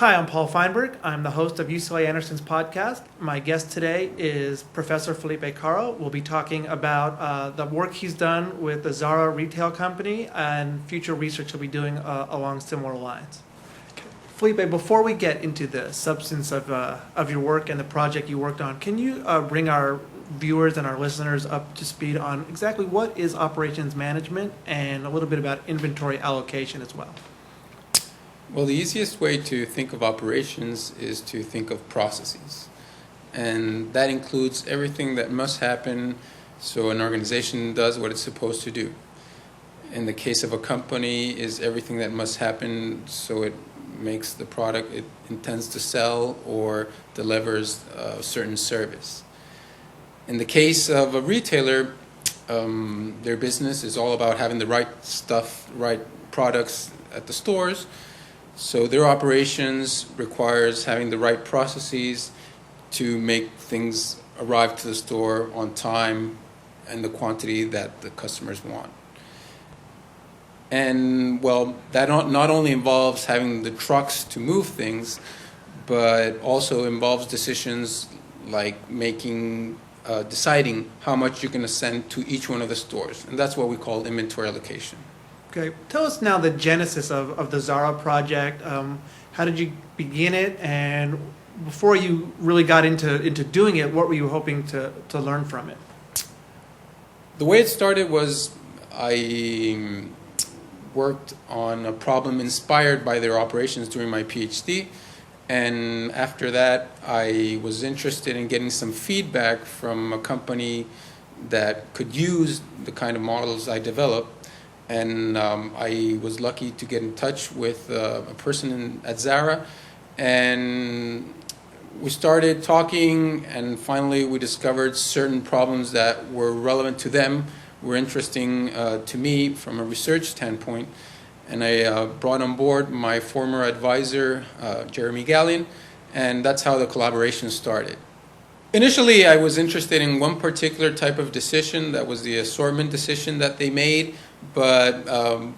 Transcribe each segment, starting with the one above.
Hi, I'm Paul Feinberg. I'm the host of UCLA Anderson's podcast. My guest today is Professor Felipe Caro. We'll be talking about the work he's done with the Zara retail company and future research he'll be doing along similar lines. Felipe, before we get into the substance of your work and the project you worked on, can you bring our viewers and our listeners up to speed on exactly what is operations management and a little bit about inventory allocation as well? Well, the easiest way to think of operations is to think of processes. And that includes everything that must happen so an organization does what it's supposed to do. In the case of a company, is everything that must happen so it makes the product it intends to sell or delivers a certain service. In the case of a retailer, their business is all about having the right stuff, right products at the stores. So their operations requires having the right processes to make things arrive to the store on time and the quantity that the customers want. And well, that not only involves having the trucks to move things, but also involves decisions like deciding how much you're going to send to each one of the stores. And that's what we call inventory allocation. Okay, tell us now the genesis of the Zara project. How did you begin it? And before you really got into doing it, what were you hoping to learn from it? The way it started was I worked on a problem inspired by their operations during my PhD. And after that, I was interested in getting some feedback from a company that could use the kind of models I developed. And I was lucky to get in touch with a person at Zara, and we started talking, and finally we discovered certain problems that were relevant to them, were interesting to me from a research standpoint, and I brought on board my former advisor, Jeremy Gallion, and that's how the collaboration started. Initially, I was interested in one particular type of decision, that was the assortment decision that they made, but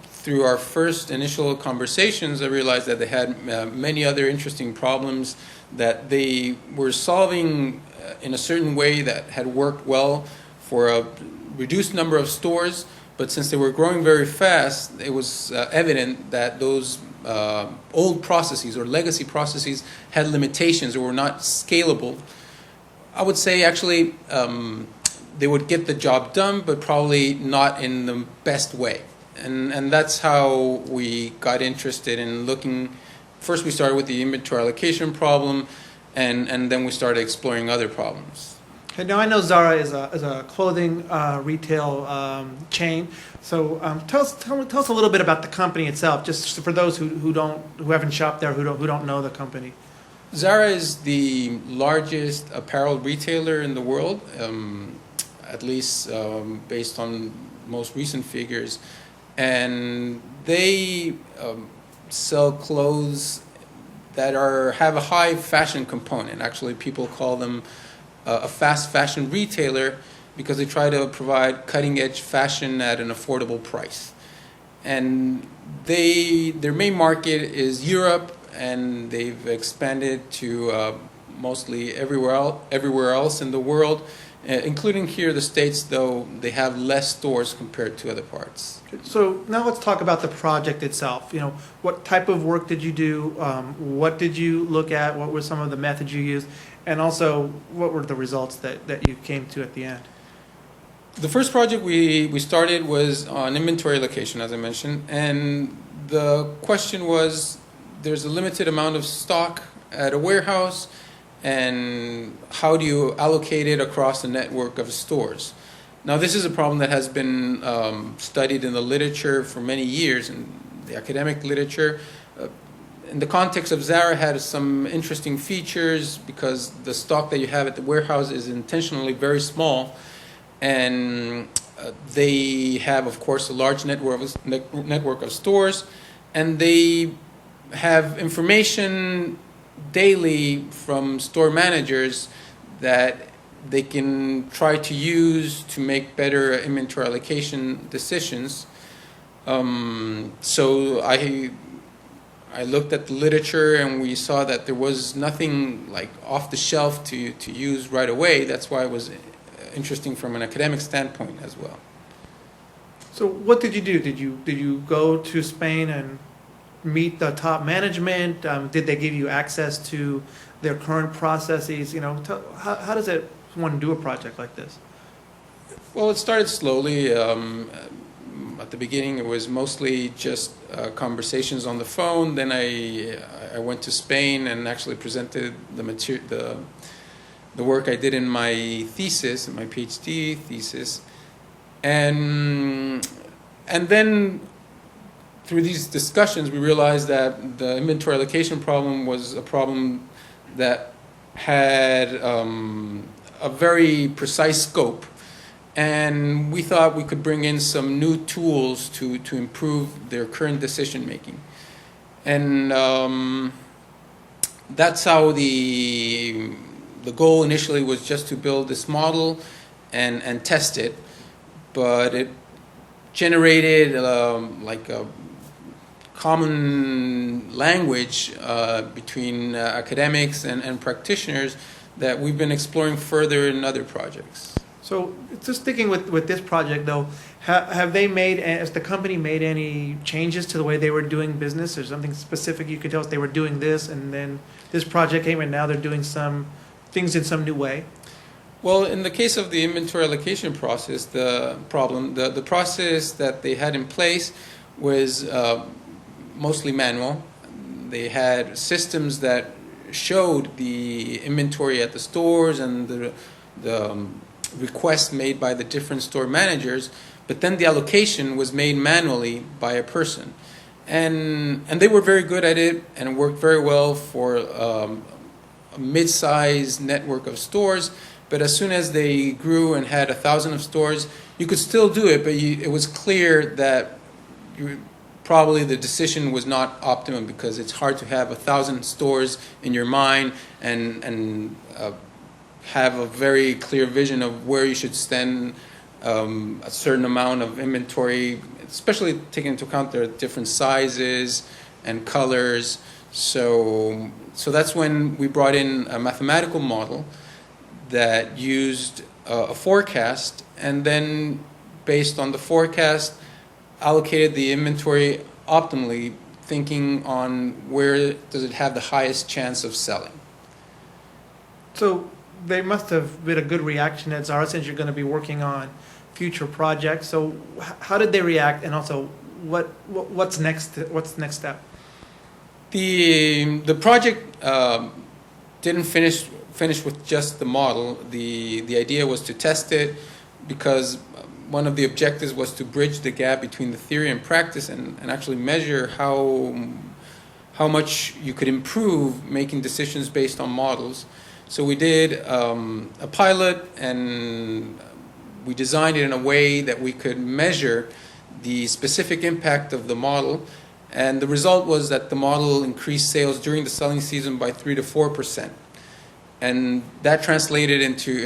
through our first initial conversations, I realized that they had many other interesting problems that they were solving in a certain way that had worked well for a reduced number of stores, but since they were growing very fast, it was evident that those old processes or legacy processes had limitations or were not scalable. I would say actually they would get the job done, but probably not in the best way. And that's how we got interested in looking. First we started with the inventory allocation problem, and then we started exploring other problems. Okay, now I know Zara is a clothing retail chain. So tell us a little bit about the company itself, just for those who haven't shopped there, who don't know the company. Zara is the largest apparel retailer in the world, at least based on most recent figures. And they sell clothes that have a high fashion component. Actually, people call them a fast fashion retailer because they try to provide cutting-edge fashion at an affordable price. And their main market is Europe, and they've expanded to mostly everywhere else in the world, including here the States, though they have less stores compared to other parts. So now let's talk about the project itself. You know, what type of work did you do? What did you look at? What were some of the methods you used? And also, what were the results that you came to at the end? The first project we started was on inventory allocation, as I mentioned, and the question was, there's a limited amount of stock at a warehouse, and how do you allocate it across a network of stores? Now, this is a problem that has been studied in the literature for many years, in the academic literature. In the context of Zara, had some interesting features because the stock that you have at the warehouse is intentionally very small, and they have, of course, a large network of stores, and they have information daily from store managers that they can try to use to make better inventory allocation decisions. So I I looked at the literature and we saw that there was nothing like off the shelf to use right away. That's why it was interesting from an academic standpoint as well. So what did you do? Did you go to Spain and meet the top management? Did they give you access to their current processes? How does one do a project like this? Well, it started slowly. At the beginning, it was mostly just conversations on the phone. Then I went to Spain and actually presented the work I did in my thesis, in my PhD thesis, and then through these discussions, we realized that the inventory allocation problem was a problem that had a very precise scope. And we thought we could bring in some new tools to improve their current decision making. And that's how the goal initially was, just to build this model and test it. But it generated like a common language between academics and practitioners that we've been exploring further in other projects. So just sticking with this project though, has the company made any changes to the way they were doing business, or something specific you could tell us they were doing this and then this project came and now they're doing some things in some new way? Well, in the case of the inventory allocation process, the process that they had in place was mostly manual. They had systems that showed the inventory at the stores and the requests made by the different store managers, but then the allocation was made manually by a person. And they were very good at it, and it worked very well for a mid-sized network of stores. But as soon as they grew and had 1,000 of stores, you could still do it, but it was clear that probably the decision was not optimum, because it's hard to have 1,000 stores in your mind and have a very clear vision of where you should spend a certain amount of inventory, especially taking into account their different sizes and colors. So that's when we brought in a mathematical model that used a forecast, and then based on the forecast allocated the inventory optimally, thinking on where does it have the highest chance of selling. So they must have been a good reaction at Zara, since you're going to be working on future projects. So how did they react, and also what's next? What's the next step? The project didn't finish with just the model. The idea was to test it, because one of the objectives was to bridge the gap between the theory and practice, and actually measure how much you could improve making decisions based on models. So we did a pilot, and we designed it in a way that we could measure the specific impact of the model. And the result was that the model increased sales during the selling season by 3 to 4%. And that translated into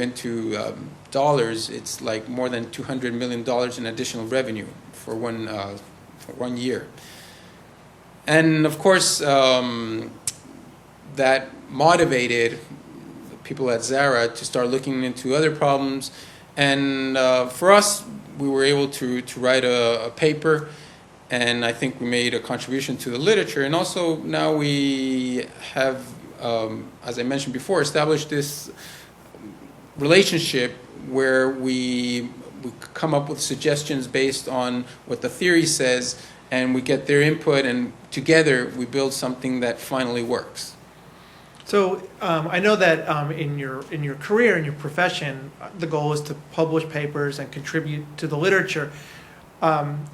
dollars. It's like more than $200 million in additional revenue for one year. And of course, that motivated people at Zara to start looking into other problems. And for us, we were able to write a paper, and I think we made a contribution to the literature. And also now we have, as I mentioned before, established this relationship where we come up with suggestions based on what the theory says, and we get their input, and together we build something that finally works. So I know that in your career, in your profession, the goal is to publish papers and contribute to the literature.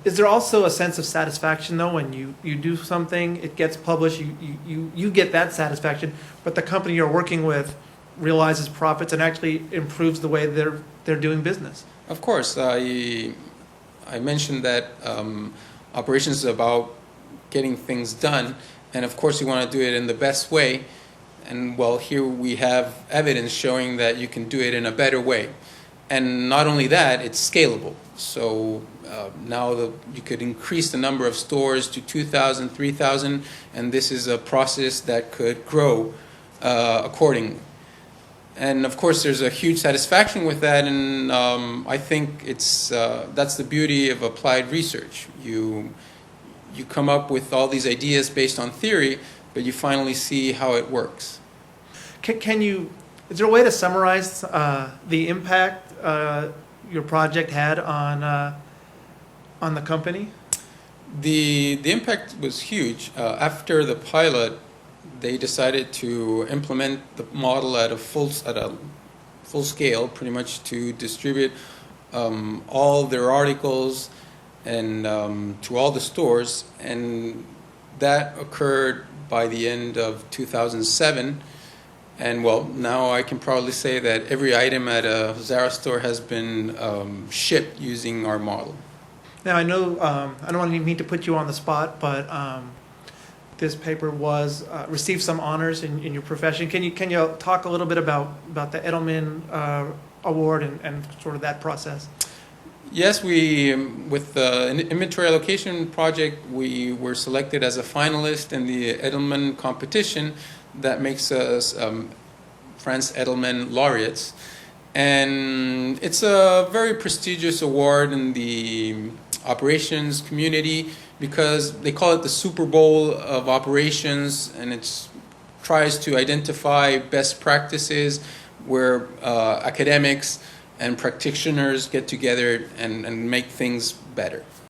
Is there also a sense of satisfaction, though, when you do something, it gets published, you get that satisfaction, but the company you're working with realizes profits and actually improves the way they're doing business? Of course. I mentioned that operations is about getting things done, and of course you want to do it in the best way. And well, here we have evidence showing that you can do it in a better way. And not only that, it's scalable. So now you could increase the number of stores to 2,000, 3,000, and this is a process that could grow accordingly. And of course, there's a huge satisfaction with that, and I think that's the beauty of applied research. You come up with all these ideas based on theory, but you finally see how it works. Is there a way to summarize the impact your project had on the company? The impact was huge. After the pilot, they decided to implement the model at a full scale, pretty much to distribute all their articles and to all the stores, and that occurred by the end of 2007. And well, now I can probably say that every item at a Zara store has been shipped using our model. Now I know I don't mean to put you on the spot, but this paper received some honors in your profession. Can you talk a little bit about the Edelman Award and sort of that process? Yes, with the inventory allocation project, we were selected as a finalist in the Edelman competition. That makes us France Edelman laureates. And it's a very prestigious award in the operations community because they call it the Super Bowl of operations, and it tries to identify best practices where academics and practitioners get together and make things better.